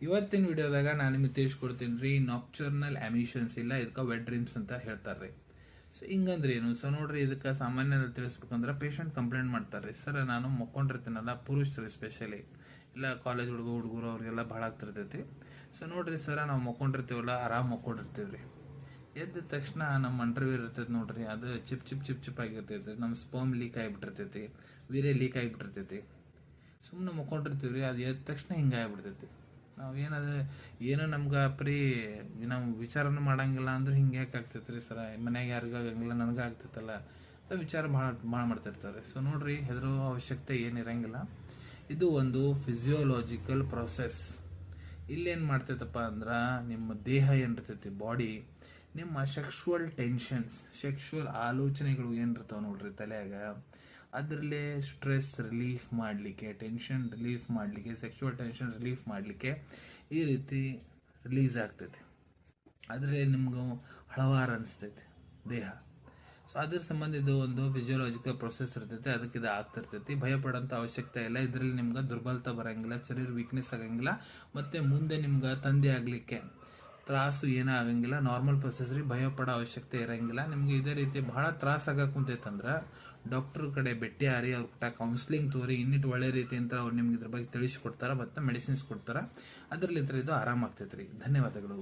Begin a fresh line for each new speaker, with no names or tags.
ಇವತ್ತಿನ ವಿಡಿಯೋದಾಗ ನಾನು ನಿಮಗೆ ತಿಳಿಸ್ಕೊಡ್ತೀನಿ ರೀ, ನಾಕ್ಚರ್ನಲ್ ಎಮಿಷನ್ಸ್ ಇಲ್ಲ ಇದಕ್ಕೆ ವೆಟ್ ಡ್ರೀಮ್ಸ್ ಅಂತ ಹೇಳ್ತಾರೆ. ಸೊ ಹಿಂಗಂದ್ರೆ ಏನು? ಸೊ ನೋಡ್ರಿ, ಇದಕ್ಕೆ ಸಾಮಾನ್ಯ ತಿಳಿಸ್ಬೇಕಂದ್ರೆ ಪೇಷಂಟ್ ಕಂಪ್ಲೇಂಟ್ ಮಾಡ್ತಾರೆ, ಸರ್ ನಾನು ಮಕ್ಕೊಂಡಿರ್ತೀನಲ್ಲ, ಪುರುಷರು ಸ್ಪೆಷಲಿ ಇಲ್ಲ ಕಾಲೇಜ್ ಹುಡುಗರು ಅವ್ರಿಗೆಲ್ಲ ಭಾಳ ಆಗ್ತಿರ್ತೈತಿ. ಸೊ ನೋಡ್ರಿ ಸರ, ನಾವು ಮಕ್ಕೊಂಡಿರ್ತೀವಲ್ಲ, ಆರಾಮ್ ಮಕ್ಕೊಂಡಿರ್ತೀವಿ ರೀ. ಎದ್ದ ತಕ್ಷಣ ನಮ್ಮ ಅಂಡರ್ವೇರ್ ಇರ್ತೈತಿ ನೋಡ್ರಿ, ಅದು ಚಿಪ್ ಚಿಪ್ ಚಿಪ್ ಚಿಪ್ ಆಗಿರ್ತೈತಿ, ನಮ್ಮ ಸ್ಪರ್ಮ್ ಲೀಕ್ ಆಗಿಬಿಟ್ಟಿರ್ತೈತಿ, ವೀರ್ಯ ಲೀಕ್ ಆಗಿಬಿಟ್ಟಿರ್ತೈತಿ. ಸುಮ್ಮನೆ ಮಕ್ಕೊಂಡಿರ್ತೀವಿ ರೀ, ಅದು ಎದ್ದ ತಕ್ಷಣ ಹಿಂಗೆ ಆಗಿಬಿಡ್ತೈತಿ. ನಾವು ಏನೋ ನಮ್ಗೆ ಪ್ರೀ ನಾವು ವಿಚಾರನೂ ಮಾಡಂಗಿಲ್ಲ ಅಂದ್ರೆ ಹಿಂಗೆ ಯಾಕೆ ಆಗ್ತೈತೆ ರೀ ಸರ, ಮನ್ಯಾಗ ಯಾರಿಗೂ ಆಗಂಗಿಲ್ಲ, ನನಗೆ ಆಗ್ತೈತಲ್ಲ ಅಂತ ವಿಚಾರ ಭಾಳ ಮಾಡ್ತಿರ್ತಾರೆ. ಸೊ ನೋಡ್ರಿ, ಹೆದರೋ ಅವಶ್ಯಕತೆ ಏನಿರಂಗಿಲ್ಲ. ಇದು ಒಂದು ಫಿಸಿಯೋಲಾಜಿಕಲ್ ಪ್ರೊಸೆಸ್. ಇಲ್ಲೇನು ಮಾಡ್ತೈತಪ್ಪ ಅಂದ್ರೆ, ನಿಮ್ಮ ದೇಹ ಏನಿರ್ತೈತಿ, ಬಾಡಿ, ನಿಮ್ಮ ಸೆಕ್ಷುವಲ್ ಟೆನ್ಷನ್ಸ್, ಸೆಕ್ಷುವಲ್ ಆಲೋಚನೆಗಳು ಏನಿರ್ತಾವೆ ನೋಡ್ರಿ ತಲೆಯಾಗ, ಅದರಲ್ಲೇ ಸ್ಟ್ರೆಸ್ ರಿಲೀಫ್ ಮಾಡಲಿಕ್ಕೆ, ಟೆನ್ಷನ್ ರಿಲೀಫ್ ಮಾಡಲಿಕ್ಕೆ, ಸೆಕ್ಷುವಲ್ ಟೆನ್ಷನ್ ರಿಲೀಫ್ ಮಾಡಲಿಕ್ಕೆ ಈ ರೀತಿ ರಿಲೀಸ್ ಆಗ್ತೈತಿ. ಅದರಲ್ಲಿ ನಿಮ್ಗೆ ಹಳವಾರು ಅನಿಸ್ತೈತಿ ದೇಹ. ಸೊ ಅದ್ರ ಸಂಬಂಧ ಇದು ಒಂದು ಫಿಸಿಯೋಲಾಜಿಕಲ್ ಪ್ರೊಸೆಸ್ ಇರ್ತೈತಿ, ಅದಕ್ಕೆ ಇದು ಆಗ್ತಿರ್ತೈತಿ. ಭಯಪಡೋಂಥ ಅವಶ್ಯಕತೆ ಇಲ್ಲ. ಇದರಲ್ಲಿ ನಿಮ್ಗೆ ದುರ್ಬಲತೆ ಬರೋಂಗಿಲ್ಲ, ಶರೀರ ವೀಕ್ನೆಸ್ ಆಗಂಗಿಲ್ಲ, ಮತ್ತು ಮುಂದೆ ನಿಮ್ಗೆ ತಂದೆ ಆಗಲಿಕ್ಕೆ ತ್ರಾಸು ಏನೂ ಆಗಂಗಿಲ್ಲ. ನಾರ್ಮಲ್ ಪ್ರೊಸೆಸ್ ರೀ, ಭಯ ಪಡೋ ಅವಶ್ಯಕತೆ ಇರಂಗಿಲ್ಲ. ನಿಮ್ಗೆ ಇದೇ ರೀತಿ ಭಾಳ ತ್ರಾಸ ಆಗಕ್ಕೆ ಕುಂತೈತಂದ್ರೆ ಡಾಕ್ಟರ್ ಕಡೆ ಭೇಟಿ ಆರಿ, ಅವ್ರ ಕೌನ್ಸಿಲಿಂಗ್ ತೋರಿ, ಇನ್ನಿಟ್ಟು ಒಳ್ಳೆ ರೀತಿ ಅಂತ ಅವ್ರು ನಿಮ್ಗೆ ಇದ್ರ ಬಗ್ಗೆ ತಿಳಿಸ್ಕೊಡ್ತಾರೆ ಮತ್ತು ಮೆಡಿಸಿನ್ಸ್ ಕೊಡ್ತಾರೆ. ಅದರಲ್ಲಿ ಇದು ಆರಾಮಾಗ್ತೈತೆ ರೀ. ಧನ್ಯವಾದಗಳು.